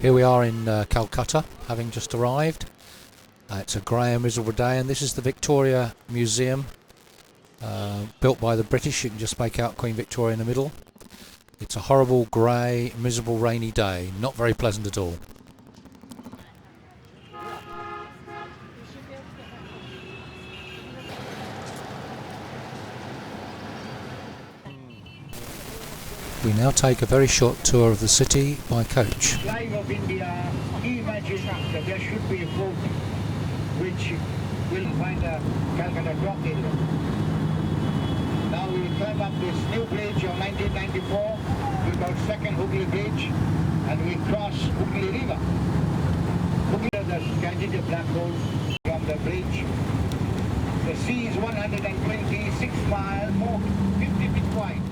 Here we are in Calcutta, having just arrived. It's a grey and miserable day, and this is the Victoria Museum, built by the British. You can just make out Queen Victoria in the middle. It's a horrible, grey, miserable, rainy day. Not very pleasant at all. We now take a very short tour of the city by coach. Flag of India, imagine there should be a boat which will find a Calcutta dock area. Now we will climb up this new bridge of 1994, we call second Hooghly Bridge, and we cross Hooghly River. Hooghly, the Ganges black hole from the bridge. The sea is 126 miles, or 50 feet wide.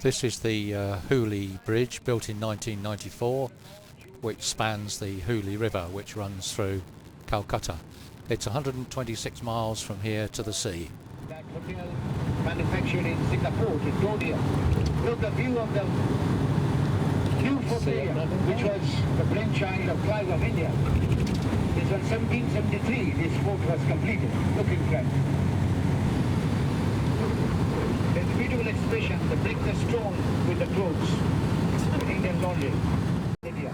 This is the Hooghly Bridge, built in 1994, which spans the Hooghly River, which runs through Calcutta. It's 126 miles from here to the sea. That hotel manufactured in Singapore to Dodia. Look, the view of the new hotel, which was the brainchild of Flag of India. It's on 1773 this fort was completed. Look incredible. There's a beautiful expression, the break the stone with the clothes. Indian laundry. India.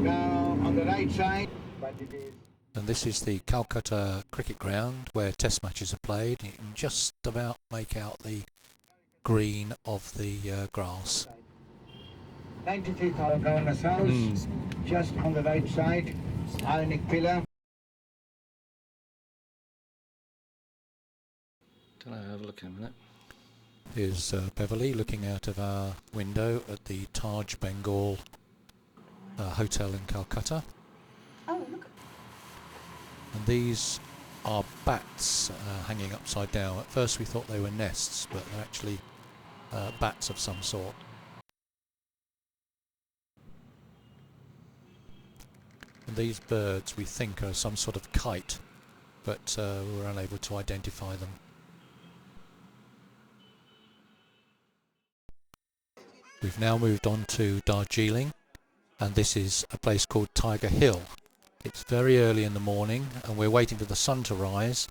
Now on the right side, and this is the Calcutta cricket ground where test matches are played. You can just about make out the green of the grass. 93,000 Governor's House, just on the right side, Ionic Pillar. Have a look in a minute. Here's Beverly looking out of our window at the Taj Bengal hotel in Calcutta. Oh, look. And these are bats hanging upside down. At first we thought they were nests, but they're actually bats of some sort. And these birds we think are some sort of kite, but we were unable to identify them. We've now moved on to Darjeeling, and this is a place called Tiger Hill. It's very early in the morning, and we're waiting for the sun to rise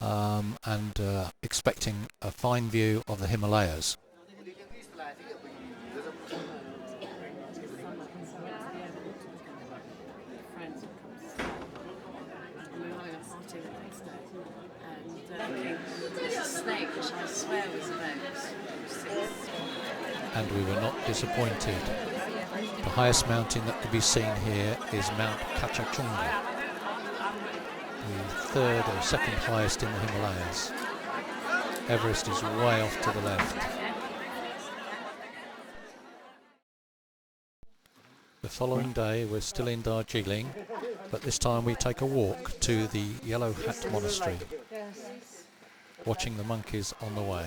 and expecting a fine view of the Himalayas. And we were not disappointed. The highest mountain that can be seen here is Mount Kachachunga, the third or second highest in the Himalayas. Everest is way off to the left. The following day we're still in Darjeeling, but this time we take a walk to the Yellow Hat Monastery, watching the monkeys on the way.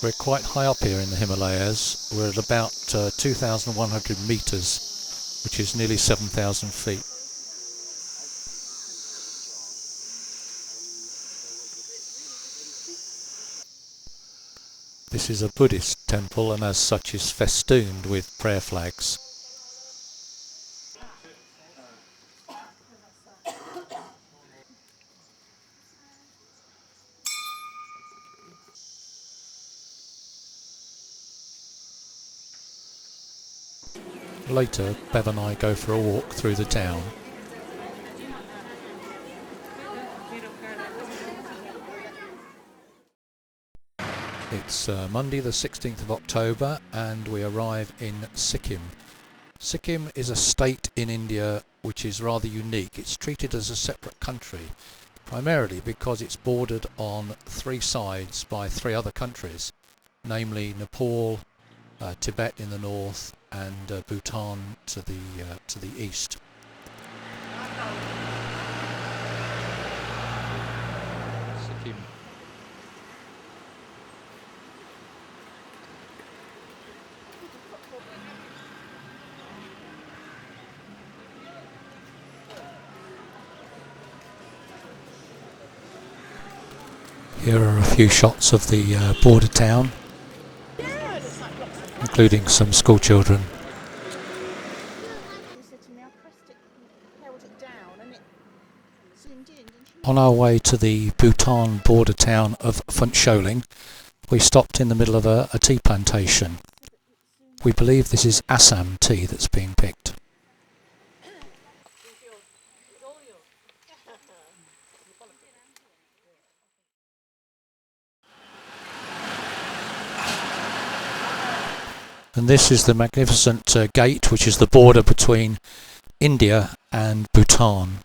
We're quite high up here in the Himalayas. We're at about 2,100 metres, which is nearly 7,000 feet. This is a Buddhist temple, and as such is festooned with prayer flags. Later, Bev and I go for a walk through the town. It's Monday the 16th of October and we arrive in Sikkim. Sikkim is a state in India which is rather unique. It's treated as a separate country, primarily because it's bordered on three sides by three other countries, namely Nepal, Tibet in the north, and Bhutan to the east. Sikkim. Here are a few shots of the border town, including some school children. On our way to the Bhutan border town of Phuntsholing, we stopped in the middle of a tea plantation. We believe this is Assam tea that's being picked. And this is the magnificent gate, which is the border between India and Bhutan.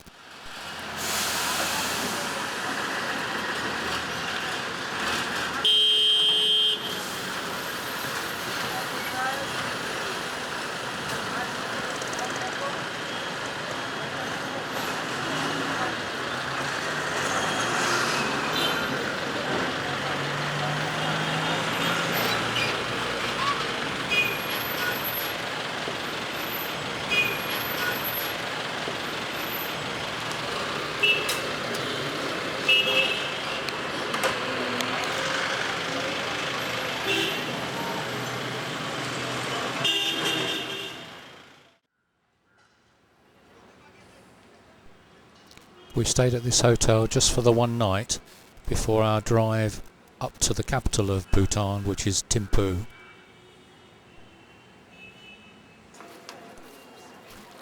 We stayed at this hotel just for the one night before our drive up to the capital of Bhutan, which is Thimphu.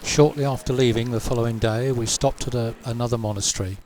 Shortly after leaving the following day, we stopped at another monastery.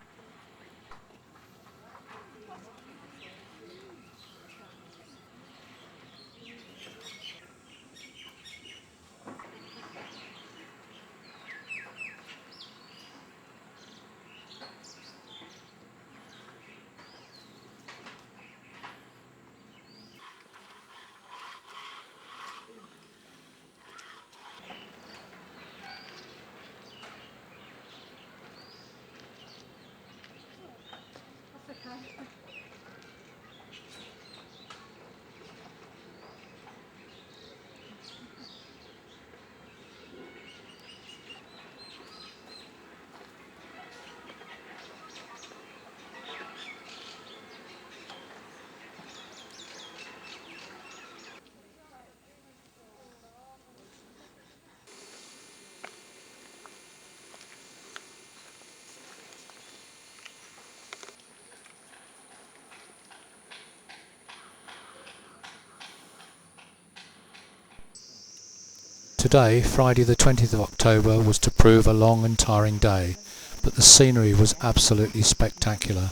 Today, Friday the 20th of October, was to prove a long and tiring day, but the scenery was absolutely spectacular.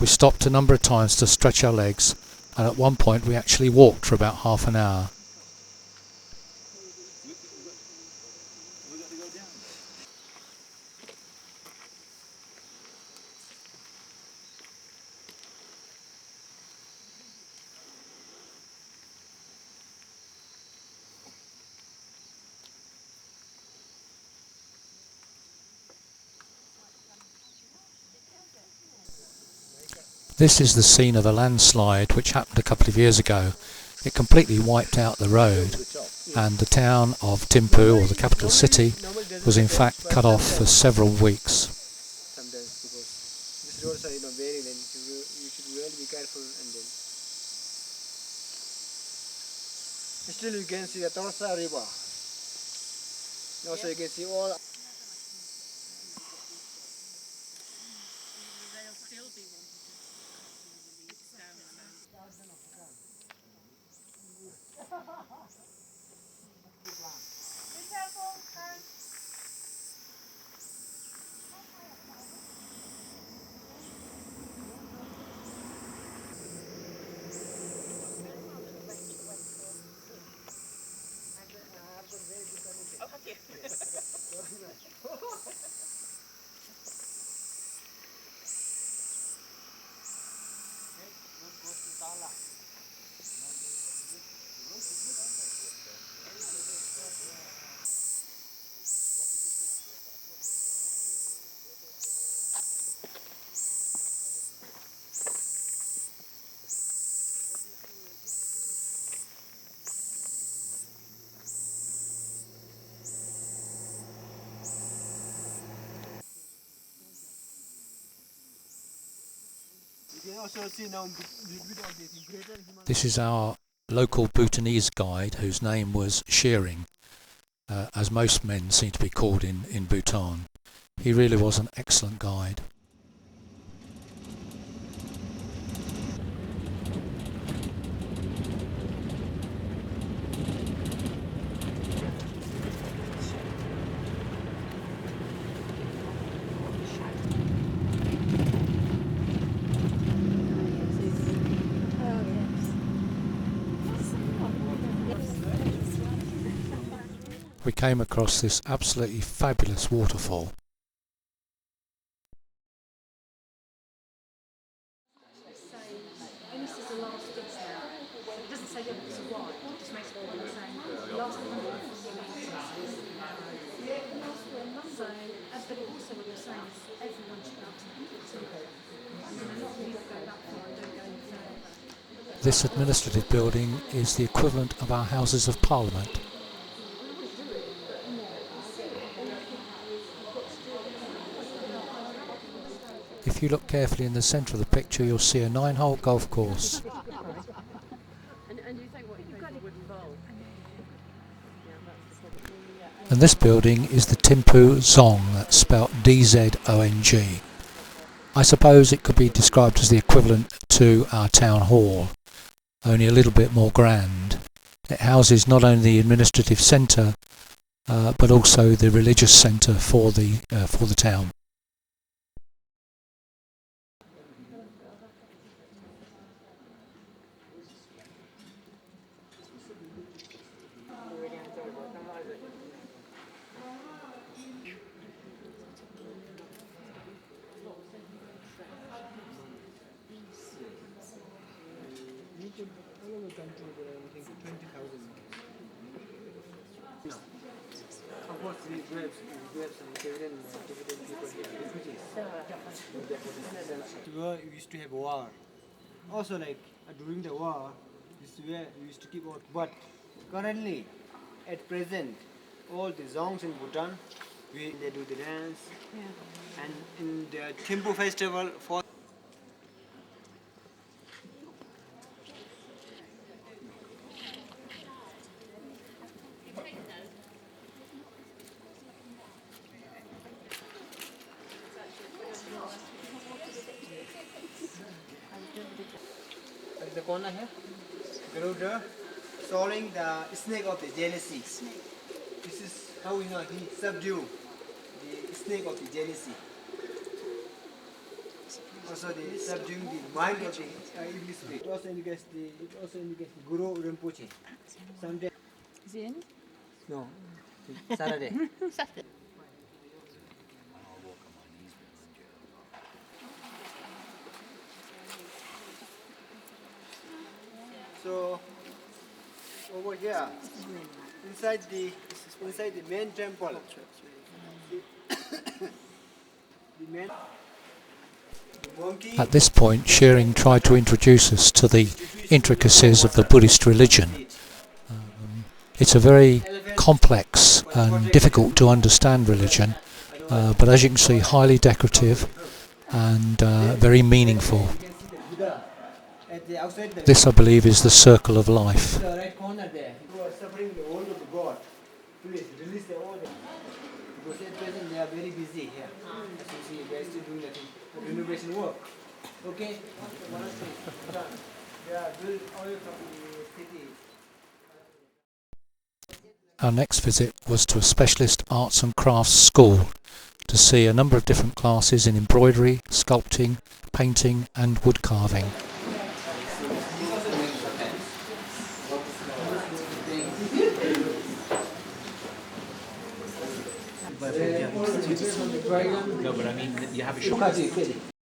We stopped a number of times to stretch our legs, and at one point we actually walked for about half an hour. This is the scene of a landslide which happened a couple of years ago. It completely wiped out the road, and the town of Thimphu, or the capital city, was in fact cut off for several weeks. Sometimes because these roads are very lengthy, you should really be careful. And then still you can see the Torsa river. Also you can see all. also see now little bit of the greater Himalaya. This is our local Bhutanese guide, whose name was Shearing, as most men seem to be called in Bhutan. He really was an excellent guide. We came across this absolutely fabulous waterfall. And this is the last bit now. It doesn't say whether it's white, it just makes it all the same. Last 150 metres. So, but also what you're saying is everyone should go up to 100. A lot of people go that far and don't go any further. This administrative building is the equivalent of our Houses of Parliament. If you look carefully in the centre of the picture, you'll see a 9-hole golf course. And you think what you paid for wooden bowl? And this building is the Thimphu Zong, that's spelt D-Z-O-N-G. I suppose it could be described as the equivalent to our town hall, only a little bit more grand. It houses not only the administrative centre, but also the religious centre for the town. All over the country there are, I think, 20,000. Of course, we have some Tibetan people here, refugees. Where we used to have war. Also, like during the war, this is where we used to keep out. But currently, at present, all the zongs in Bhutan, they do the dance. Yeah. And in the Thimphu festival, for at the corner here, Garuda sawing the snake of the jealousy. This is how he subdue the snake of the jealousy. Also, the subduing the mind of the evil spirit. It also indicates the Guru Rinpoche. Someday. Is he in? No, Saturday. So over here, inside the main temple, the monkey. At this point, Shearing tried to introduce us to the intricacies of the Buddhist religion. It's a very complex and difficult to understand religion, but as you can see, highly decorative and very meaningful. This, I believe, is the circle of life. The right corner there, who are suffering the whole of the God. Please release the order. Because at present they are very busy here. As you see, they are still doing the renovation work. Okay? They are built away from the city. Our next visit was to a specialist arts and crafts school to see a number of different classes in embroidery, sculpting, painting and wood carving. No, but I mean, you have a shop.